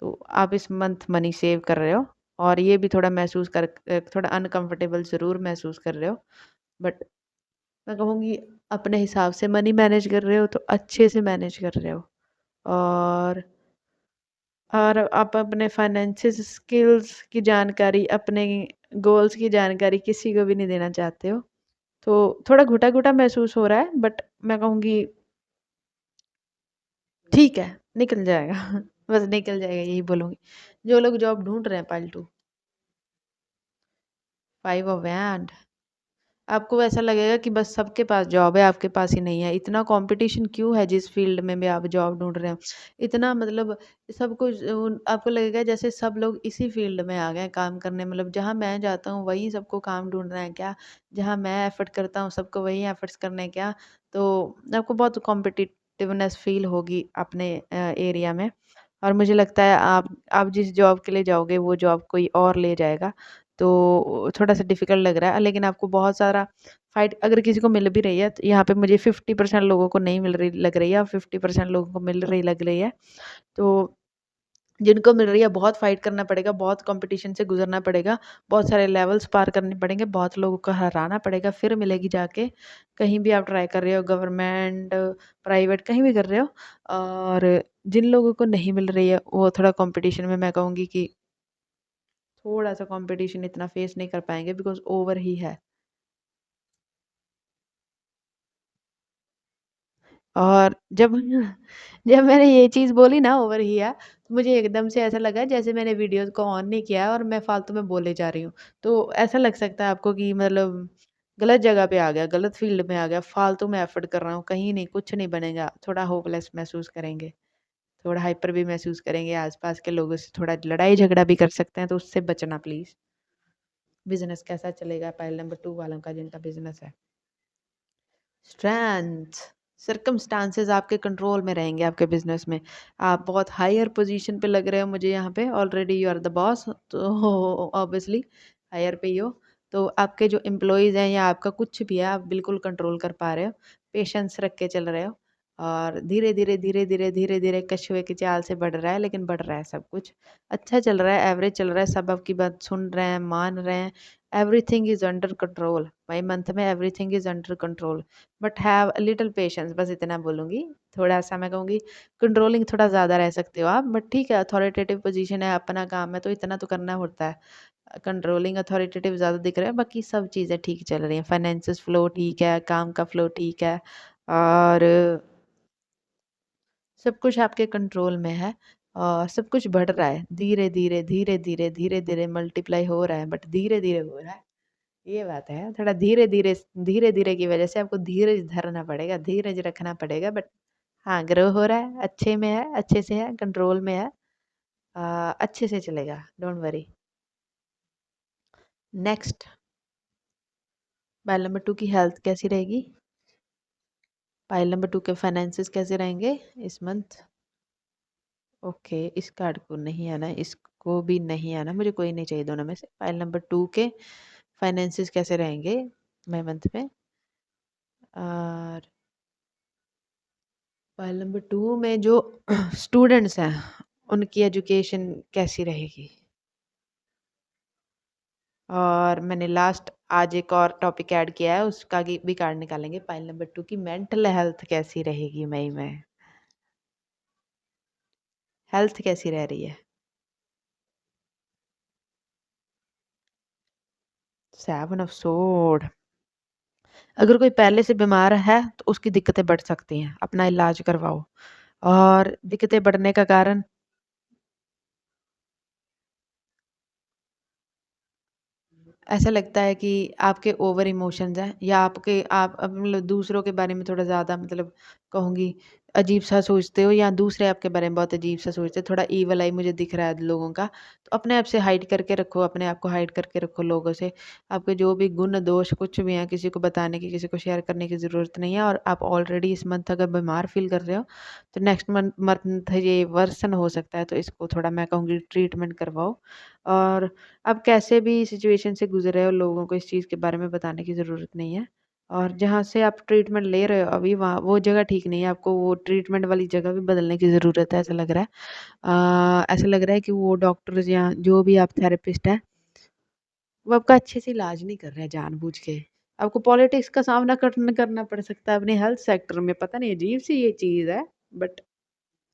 Speaker 1: तो आप इस मंथ मनी सेव कर रहे हो, और ये भी थोड़ा थोड़ा अनकंफर्टेबल ज़रूर महसूस कर रहे हो। बट मैं कहूँगी अपने हिसाब से मनी मैनेज कर रहे हो तो अच्छे से मैनेज कर रहे हो। और आप अपने फाइनेंशियल स्किल्स की जानकारी, अपने गोल्स की जानकारी किसी को भी नहीं देना चाहते हो। तो थोड़ा घुटा-घुटा महसूस हो रहा है, बट मैं कहूँगी ठीक है, निकल जाएगा। बस निकल जाएगा यही बोलूँगी। जो लोग जॉब ढूँढ रहे हैं पालतू, 5 ऑफ हैंड, आपको ऐसा लगेगा कि बस सबके पास जॉब है, आपके पास ही नहीं है। इतना कॉम्पिटिशन क्यों है जिस फ़ील्ड में भी आप जॉब ढूँढ रहे हो? इतना मतलब सब कुछ आपको लगेगा जैसे सब लोग इसी फ़ील्ड में आ गए हैं काम करने। मतलब जहाँ मैं जाता हूँ वहीं सबको काम ढूँढना है क्या? जहाँ मैं एफ़र्ट करता हूँ सबको वही एफ़र्ट्स करने हैं क्या? तो आपको बहुत कॉम्पिटिटिवनेस फ़ील होगी अपने एरिया में। और मुझे लगता है आप जिस जॉब के लिए जाओगे वो जॉब कोई और ले जाएगा, तो थोड़ा-सा डिफ़िकल्ट लग रहा है। लेकिन आपको बहुत सारा फ़ाइट अगर किसी को मिल भी रही है, तो यहाँ पे मुझे 50% लोगों को नहीं मिल रही लग रही है और 50% लोगों को मिल रही लग रही है। तो जिनको मिल रही है बहुत फ़ाइट करना पड़ेगा, बहुत कॉम्पिटिशन से गुज़रना पड़ेगा, बहुत सारे लेवल्स पार करने पड़ेंगे, बहुत लोगों को हराना पड़ेगा, फिर मिलेगी जाके। कहीं भी आप ट्राई कर रहे हो गवर्नमेंट, प्राइवेट कहीं भी कर रहे हो। और जिन लोगों को नहीं मिल रही है वो थोड़ा कॉम्पिटिशन में मैं कहूँगी कि थोड़ा-सा कॉम्पिटिशन इतना फ़ेस नहीं कर पाएँगे बिकॉज़ ओवर ही है। और जब जब मैंने ये चीज़ बोली ना ओवर हियर, तो मुझे एकदम से ऐसा लगा जैसे मैंने वीडियोज़ को ऑन नहीं किया है और मैं फालतू में बोले जा रही हूँ। तो ऐसा लग सकता है आपको कि मतलब गलत जगह पे आ गया, गलत फ़ील्ड में आ गया, फालतू में एफ़र्ट कर रहा हूँ, कहीं नहीं, कुछ नहीं बनेगा। थोड़ा होपलेस महसूस करेंगे, थोड़ा हाइपर भी महसूस करेंगे, आस-पास के लोगों से थोड़ा लड़ाई-झगड़ा भी कर सकते हैं, तो उससे बचना प्लीज़। बिज़नेस कैसा चलेगा पाइल नंबर 2 वालों का जिनका बिज़नेस है। स्ट्रेंथ सर्कमस्टांसेस आपके कंट्रोल में रहेंगे आपके बिजनेस में। आप बहुत हायर पोजीशन पे लग रहे हो मुझे यहाँ पे, already you are the boss, तो ऑब्वियसली हायर पे ही हो। तो आपके जो एम्प्लॉयज़ हैं या आपका कुछ भी है आप बिल्कुल कंट्रोल कर पा रहे हो, पेशेंस रख के चल रहे हो और धीरे धीरे धीरे धीरे धीरे धीरे कछुए की चाल से बढ़ रहा है, लेकिन बढ़ रहा है सब कुछ अच्छा चल रहा है, एवरेज चल रहा है, सब आपकी बात सुन रहे हैं, मान रहे हैं। Everything is under control, May month में everything is under control, but have a little patience, बस इतना बोलूँगी। थोड़ा-सा मैं कहूँगी कंट्रोलिंग थोड़ा ज़्यादा रह सकते हो आप, बट ठीक है अथॉरिटेटिव पोज़ीशन है, अपना काम है तो इतना तो करना होता है। कंट्रोलिंग अथॉरिटेटिव ज़्यादा दिख रहा है, बाकी सब चीज़ें ठीक चल रही हैं। फाइनेंसेस फ्लो ठीक है, काम का फ्लो ठीक है और सब कुछ आपके कंट्रोल में है और सब कुछ बढ़ रहा है। धीरे-धीरे, धीरे-धीरे, धीरे-धीरे मल्टीप्लाई हो रहा है, बट धीरे-धीरे हो रहा है। ये बात है, थोड़ा धीरे-धीरे धीरे-धीरे की वजह से आपको धीरज धरना पड़ेगा, धीरज रखना पड़ेगा, बट हाँ, ग्रो हो रहा है, अच्छे में है, अच्छे से है, कंट्रोल में है। अच्छे से चलेगा, don't worry. Next, pile number 2 की हेल्थ कैसी रहेगी? पाइल नंबर 2 के फाइनेंसेस कैसे रहेंगे इस मंथ? ओके, इस कार्ड को नहीं आना, इसको भी नहीं आना, मुझे कोई नहीं चाहिए दोनों में से। पाइल नंबर 2 के फाइनेंसेस कैसे रहेंगे मई मंथ में? और पाइल नंबर 2 में जो स्टूडेंट्स हैं, उनकी एजुकेशन कैसी रहेगी? और मैंने लास्ट आज एक और टॉपिक ऐड किया है, उसका भी कार्ड निकालेंगे। पाइल नंबर 2 की मेंटल हेल्थ कैसी रहेगी मई में? हेल्थ कैसी रह रही है? 7 ऑफ सोर्ड, अगर कोई पहले से बीमार है तो उसकी दिक्कतें बढ़ सकती हैं, अपना इलाज करवाओ। और दिक्कतें बढ़ने का कारण ऐसा लगता है कि आपके ओवर इमोशंस हैं या आप अब मतलब दूसरों के बारे में थोड़ा ज़्यादा मतलब कहूँगी अजीब-सा सोचते हो या दूसरे आपके बारे में बहुत अजीब-सा सोचते हो, थोड़ा ईविल आई मुझे दिख रहा है लोगों का। तो अपने आप से हाइड करके रखो, अपने आप को हाइड करके रखो लोगों से। आपके जो भी गुण, दोष कुछ भी हैं, किसी को बताने की, किसी को शेयर करने की ज़रूरत नहीं है और आप ऑलरेडी इस मंथ अगर बीमार फ़ील कर रहे हो, तो नेक्स्ट मंथ ये वर्सन हो सकता है, तो इसको थोड़ा मैं कहूँगी ट्रीटमेंट करवाओ। और आप कैसे भी सिचुएशन से गुज़र रहे हो, लोगों को इस चीज़ के बारे में बताने की ज़रूरत नहीं है। और जहाँ से आप ट्रीटमेंट ले रहे हो अभी वहाँ वो जगह ठीक नहीं है, आपको वो ट्रीटमेंट वाली जगह भी बदलने की ज़रूरत है ऐसा लग रहा है। ऐसा लग रहा है कि वो डॉक्टर्स या जो भी आप थेरेपिस्ट हैं, वो आपका अच्छे से इलाज नहीं कर रहे हैं जानबूझ के। आपको पॉलिटिक्स का सामना करना पड़ सकता है अपने हेल्थ सेक्टर में, पता नहीं अजीब-सी ये चीज़ है, बट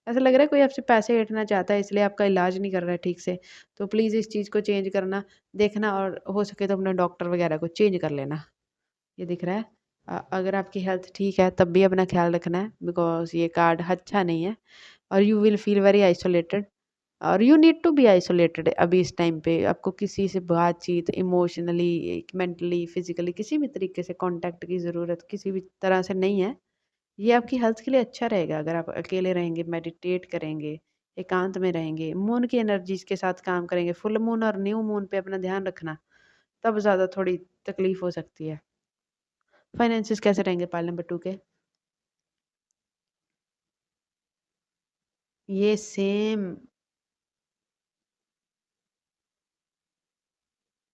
Speaker 1: ऐसा लग रहा है कोई आपसे पैसे ऐंठना चाहता है इसलिए आपका इलाज नहीं कर रहा है ठीक से। तो प्लीज़ इस चीज़ को चेंज करना, देखना और हो सके तो अपने डॉक्टर वगैरह को चेंज कर लेना। ये दिख रहा है। अगर आपकी हेल्थ ठीक है तब भी अपना ख़्याल रखना है बिकॉज़ ये कार्ड अच्छा नहीं है और you will feel very isolated और you need to be isolated अभी इस टाइम पे। आपको किसी से बातचीत इमोशनली, मेंटली, फ़िज़िकली किसी भी तरीके से कॉन्टैक्ट की ज़रूरत किसी भी तरह से नहीं है। ये आपकी हेल्थ के लिए अच्छा रहेगा अगर आप अकेले रहेंगे, मेडिटेट करेंगे, एकांत में रहेंगे, मून की एनर्जीज़ के साथ काम करेंगे। फुल मून और न्यू मून पे अपना ध्यान रखना, तब ज़्यादा थोड़ी तकलीफ़ हो सकती है। फाइनेंसेस कैसे रहेंगे पाइल नंबर 2 के? ये सेम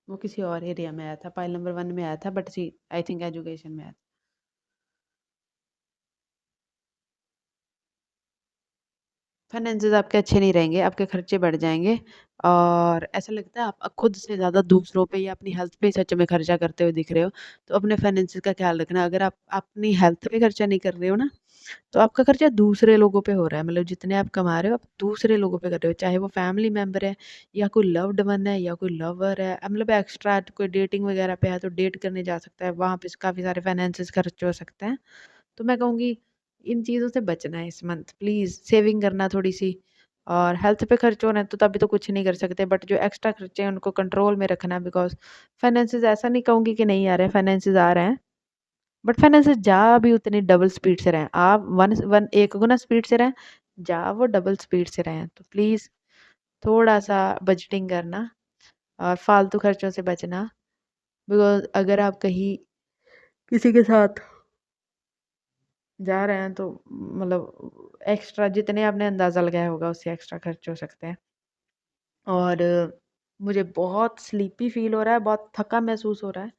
Speaker 1: वो किसी और एरिया में आया था, पाइल नंबर 1 में आया था, but see I think education में आया था। फाइनेंसेस आपके अच्छे नहीं रहेंगे, आपके खर्चे बढ़ जाएँगे और ऐसा लगता है आप खुद से ज़्यादा दूसरों पे या अपनी हेल्थ पे सच में खर्चा करते हुए दिख रहे हो। तो अपने फाइनेंसेस का ख़्याल रखना। अगर आप अपनी हेल्थ पे खर्चा नहीं कर रहे हो ना, तो आपका खर्चा दूसरे लोगों पे हो रहा है। मतलब जितने आप कमा रहे हो, आप दूसरे लोगों पे कर रहे हो। चाहे वो फैमिली मेंबर है या कोई लव्ड वन है या कोई लवर है। मतलब एक्स्ट्रा कोई डेटिंग वगैरह पे है तो डेट करने जा सकता है, वहाँ पे काफ़ी सारे फाइनेंसेस खर्च हो सकते हैं। तो मैं कहूँगी इन चीज़ों से बचना है इस मंथ प्लीज़, सेविंग करना थोड़ी-सी और हेल्थ पे खर्च हो रहे हैं तो तभी तो कुछ नहीं कर सकते, बट जो एक्स्ट्रा खर्चे हैं उनको कंट्रोल में रखना है बिकॉज़ फाइनेंसेस ऐसा नहीं कहूँगी कि नहीं आ रहे हैं, फाइनेंसेस आ रहे हैं, बट फाइनेंसेस जा भी उतनी डबल स्पीड से रहे हैं। आप वन वन एक गुना स्पीड से रहें, जा वो डबल स्पीड से रहें। तो प्लीज़ थोड़ा-सा बजटिंग करना और फालतू खर्चों से बचना बिकॉज़ अगर आप कहीं किसी के साथ जा रहे हैं तो मतलब एक्स्ट्रा जितने आपने अंदाज़ा लगाया होगा उससे एक्स्ट्रा खर्च हो सकते हैं। और मुझे बहुत स्लीपी फ़ील हो रहा है, बहुत थका महसूस हो रहा है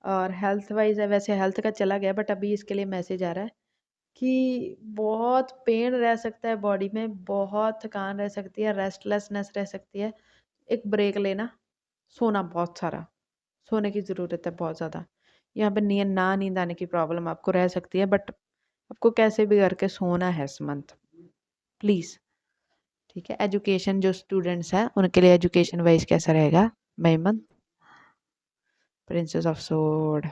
Speaker 1: और हेल्थ वाइज़ है, वैसे हेल्थ का चला गया बट अभी इसके लिए मैसेज आ रहा है कि बहुत पेन रह सकता है बॉडी में, बहुत थकान रह सकती है, रेस्टलेसनेस रह सकती है। एक ब्रेक लेना, सोना बहुत सारा, सोने की ज़रूरत है बहुत ज़्यादा। यहाँ पे नींद आने की प्रॉब्लम आपको रह सकती है बट आपको कैसे भी करके सोना है इस मंथ, प्लीज़। ठीक है, एजुकेशन जो स्टूडेंट्स हैं उनके लिए एजुकेशन वाइज़ कैसा रहेगा मई मंथ? Princess of sword.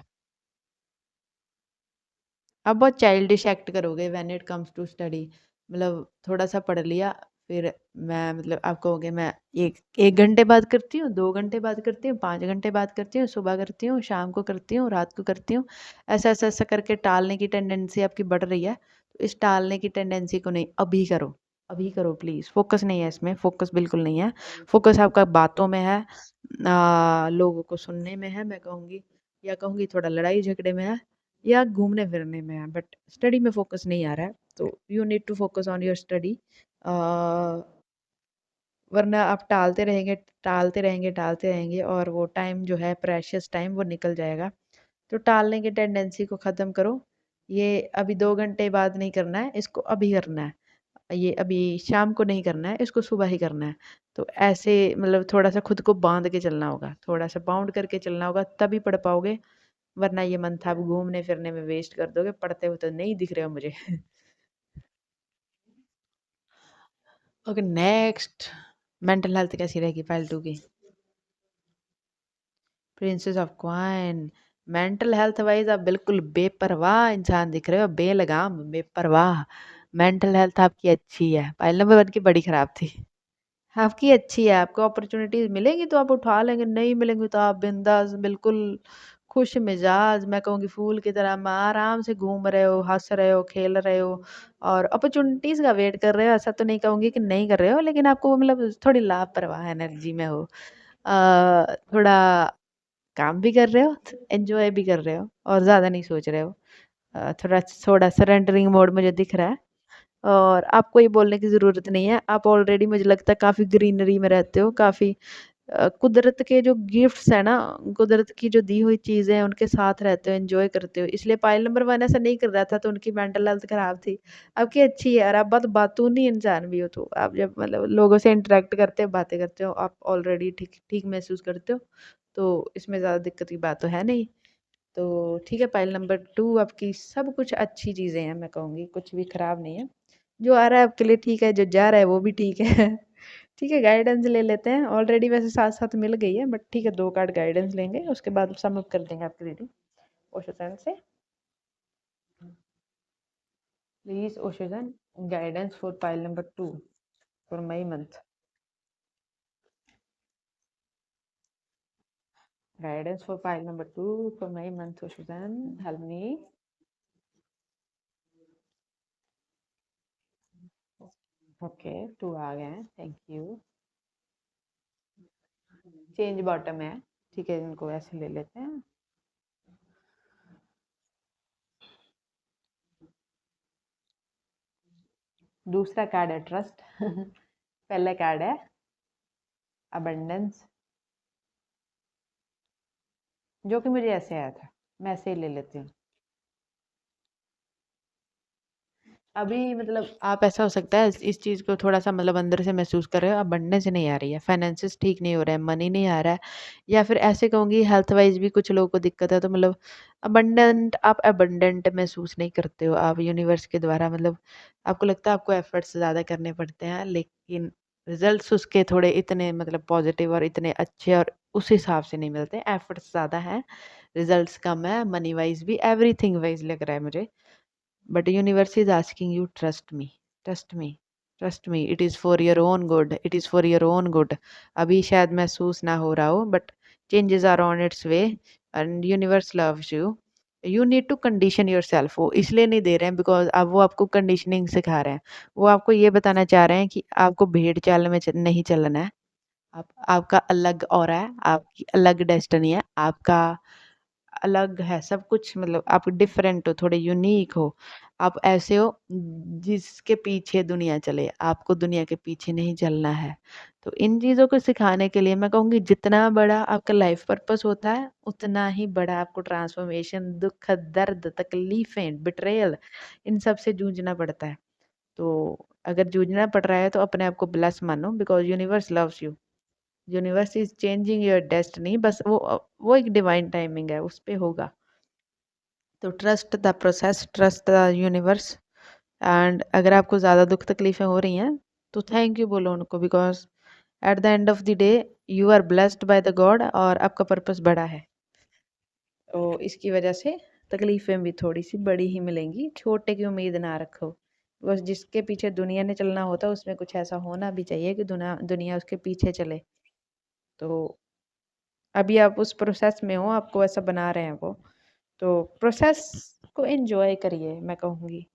Speaker 1: आप बहुत चाइल्डिश एक्ट करोगे when it comes to study. मतलब थोड़ा-सा पढ़ लिया, फिर मैं मतलब आप कहोगे मैं 1 घंटे बाद करती हूँ, 2 घंटे बाद करती हूँ, 5 घंटे बाद करती हूँ, सुबह करती हूँ, शाम को करती हूँ, रात को करती हूँ। ऐसा-ऐसा करके टालने की टेंडेंसी आपकी बढ़ रही है। तो इस टालने की टेंडेंसी को नहीं, अभी करो प्लीज़। फ़ोकस नहीं है इसमें, फ़ोकस बिल्कुल नहीं है। फ़ोकस आपका बातों में है, लोगों को सुनने में है मैं कहूँगी, या कहूँगी थोड़ा लड़ाई-झगड़े में है या घूमने-फिरने में है, बट स्टडी में फ़ोकस नहीं आ रहा है। तो you need to focus on your study. Uh, वरना आप टालते रहेंगे और वो टाइम जो है प्रेशियस टाइम वो निकल जाएगा। तो टालने की टेंडेंसी को ख़त्म करो। ये अभी 2 घंटे बाद नहीं करना है, इसको अभी करना है। ये अभी शाम को नहीं करना है, इसको सुबह ही करना है। तो ऐसे मतलब थोड़ा-सा खुद को बाँध के चलना होगा, थोड़ा-सा बाउंड करके चलना होगा तभी पढ़ पाओगे, वरना ये मंथ आप घूमने-फिरने में वेस्ट कर दोगे, पढ़ते हुए तो नहीं दिख रहे हो मुझे। ओके नेक्स्ट, मेंटल हेल्थ कैसी रहेगी फाइल 2 की? Princess of coin. Mental health wise आप बिल्कुल बेपरवाह इंसान दिख रहे हो, बेलगाम बेपरवाह। मेंटल हेल्थ आपकी अच्छी है, फाइल नंबर 1 की बड़ी खराब थी। आपकी अच्छी है, आपको अपॉर्च्युनिटीज़ मिलेंगी तो आप उठा लेंगे, नहीं मिलेंगी तो आप बिंदास बिल्कुल खुश मिजाज, मैं कहूँगी फूल की तरह आराम से घूम रहे हो, हँस रहे हो, खेल रहे हो और अपॉर्च्युनिटीज़ का वेट कर रहे हो। ऐसा तो नहीं कहूँगी कि नहीं कर रहे हो, लेकिन आपको मतलब थोड़ी लापरवाह एनर्जी में हो। थोड़ा काम भी कर रहे हो, एन्जॉय भी कर रहे हो और ज़्यादा नहीं सोच रहे हो। थोड़ा थोड़ा सरेंडरिंग मोड मुझे दिख रहा है। और आपको ये बोलने की ज़रूरत नहीं है, आप ऑलरेडी मुझे लगता है काफ़ी ग्रीनरी में रहते हो, काफ़ी कुदरत के जो गिफ्ट्स हैं ना, कुदरत की जो दी हुई चीज़ें हैं उनके साथ रहते हो, एन्जॉय करते हो। इसलिए पाइल नंबर 1 ऐसा नहीं कर रहा था तो उनकी मेंटल हेल्थ खराब थी। आपकी अच्छी है और आप बहुत बातूनी इंसान भी हो, तो आप जब मतलब लोगों से इंटरेक्ट करते हो, बातें करते हो, आप ऑलरेडी ठीक ठीक महसूस करते हो, तो इसमें ज़्यादा दिक्कत की बात तो है नहीं। तो ठीक है, पाइल नंबर 2 आपकी सब कुछ अच्छी चीज़ें हैं मैं कहूँगी, कुछ भी खराब नहीं है। जो आ रहा है आपके लिए ठीक है, जो जा रहा है वो भी ठीक है। ठीक है, गाइडेंस ले लेते हैं। ऑलरेडी वैसे साथ-साथ मिल गई है बट ठीक है, 2 कार्ड गाइडेंस लेंगे, उसके बाद सम अप कर देंगे आपकी रीडिंग। ओशोज़न से please Osho Zen guidance for file number 2 for May month. Guidance for file number 2 for May month Osho Zen help me. Okay, 2 आ गए हैं, थैंक यू। चेंज बॉटम है, ठीक है, इनको ऐसे ले लेते हैं। दूसरा कार्ड है ट्रस्ट। पहला कार्ड है अबंडेंस, जो कि मुझे ऐसे आया था, मैं ऐसे ही ले लेती हूँ। अभी मतलब आप ऐसा हो सकता है इस चीज़ को थोड़ा-सा मतलब अंदर से महसूस कर रहे हो, अबंडेंस नहीं आ रही है, फाइनेंसेस ठीक नहीं हो रहा है, मनी नहीं आ रहा है, या फिर ऐसे कहूँगी हेल्थ वाइज़ भी कुछ लोगों को दिक्कत है, तो मतलब आप अबंडेंट महसूस नहीं करते हो, आप यूनिवर्स के द्वारा मतलब आपको लगता है आपको एफर्ट्स ज़्यादा करने पड़ते हैं, लेकिन रिजल्ट्स उसके थोड़े इतने मतलब पॉजिटिव और इतने अच्छे और उस हिसाब से नहीं मिलते, एफर्ट्स ज़्यादा हैं, रिजल्ट्स कम है, मनी वाइज़ भी, एवरीथिंग वाइज़ लग रहा है मुझे। But the universe is asking you, trust me, trust me, trust me. It is for your own good. It is for your own good. अभी शायद महसूस ना हो रहा हो, but changes are on its way, and universe loves you. You need to condition yourself. वो इसलिए नहीं दे रहे हैं because अब वो आपको कंडीशनिंग सिखा रहे हैं। वो आपको ये बताना चाह रहे हैं कि आपको भेड़ चाल में नहीं चलना है। आपका अलग ऑरा है, आपकी अलग डेस्टिनी है, आपका अलग है सब कुछ, मतलब आप डिफरेंट हो, थोड़े यूनिक हो, आप ऐसे हो जिसके पीछे दुनिया चले, आपको दुनिया के पीछे नहीं चलना है। तो इन चीज़ों को सिखाने के लिए मैं कहूँगी जितना बड़ा आपका लाइफ पर्पस होता है, उतना ही बड़ा आपको ट्रांसफॉर्मेशन, दुःख, दर्द, तकलीफ़ें, बिट्रेयल इन सब से जूझना पड़ता है। तो अगर जूझना पड़ रहा है तो अपने आप को ब्लेस मानो because universe loves you. Universe is changing your destiny, बस वो एक डिवाइन टाइमिंग है, उस पे होगा। तो trust the process, trust the universe, and अगर आपको ज़्यादा दुख तकलीफ़ें हो रही हैं तो थैंक यू बोलो उनको because at the end of the day you are blessed by the god और आपका पर्पस बड़ा है। तो इसकी वजह से तकलीफ़ें भी थोड़ी-सी बड़ी ही मिलेंगी, छोटे की उम्मीद ना रखो। बस जिसके पीछे दुनिया ने चलना होता है उसमें कुछ ऐसा होना भी चाहिए कि दुनिया उसके पीछे चले। तो अभी आप उस प्रोसेस में हो, आपको ऐसा बना रहे हैं वो। तो प्रोसेस को एन्जॉय करिए मैं कहूँगी।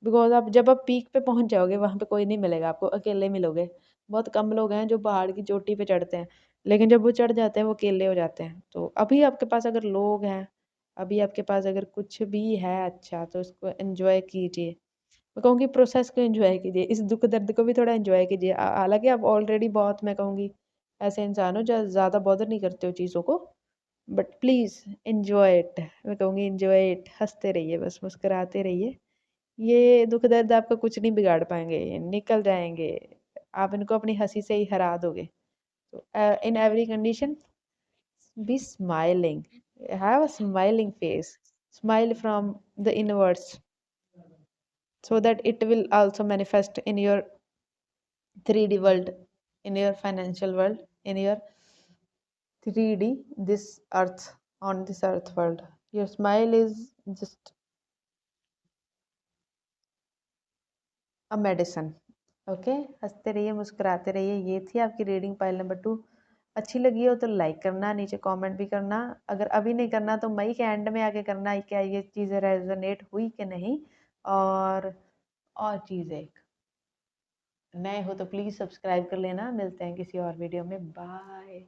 Speaker 1: बिकॉज़ आप जब आप पीक पे पहुँच जाओगे वहाँ पे कोई नहीं मिलेगा आपको, अकेले मिलोगे। बहुत कम लोग हैं जो पहाड़ की चोटी पे चढ़ते हैं, लेकिन जब वो चढ़ जाते हैं वो अकेले हो जाते हैं। तो अभी आपके पास अगर लोग हैं, अभी आपके पास अगर कुछ भी है अच्छा तो उसको एन्जॉय कीजिए। मैं कहूँगी प्रोसेस को एन्जॉय कीजिए, इस दुःख दर्द को भी थोड़ा एन्जॉय कीजिए। हालाँकि आप ऑलरेडी बहुत मैं कहूँगी ऐसे इंसान हो जो ज़्यादा बॉदर नहीं करते हो चीज़ों को, बट प्लीज़ एन्जॉय इट। मैं कहूँगी एन्जॉय इट, हँसते रहिए बस, मुस्कुराते रहिए। ये दुःख दर्द आपका कुछ नहीं बिगाड़ पाएँगे, ये निकल जाएँगे। आप इनको अपनी हँसी से ही हरा दोगे। तो in every condition B smiling, have a smiling face, smile from the inwards so that it will also manifest in your 3D world, in your financial world, in your 3D, this earth, on this earth world. Your smile is just a medicine. Okay, हँसते रहिए, मुस्कुराते रहिए। ये थी आपकी reading pile number 2। अच्छी लगी हो तो लाइक करना, नीचे कमेंट भी करना। अगर अभी नहीं करना तो मई के एंड में आके करना, क्या ये चीज़ें रेजोनेट हुई कि नहीं। और चीज़ एक, नए हो तो प्लीज़ सब्सक्राइब कर लेना। मिलते हैं किसी और वीडियो में। बाय।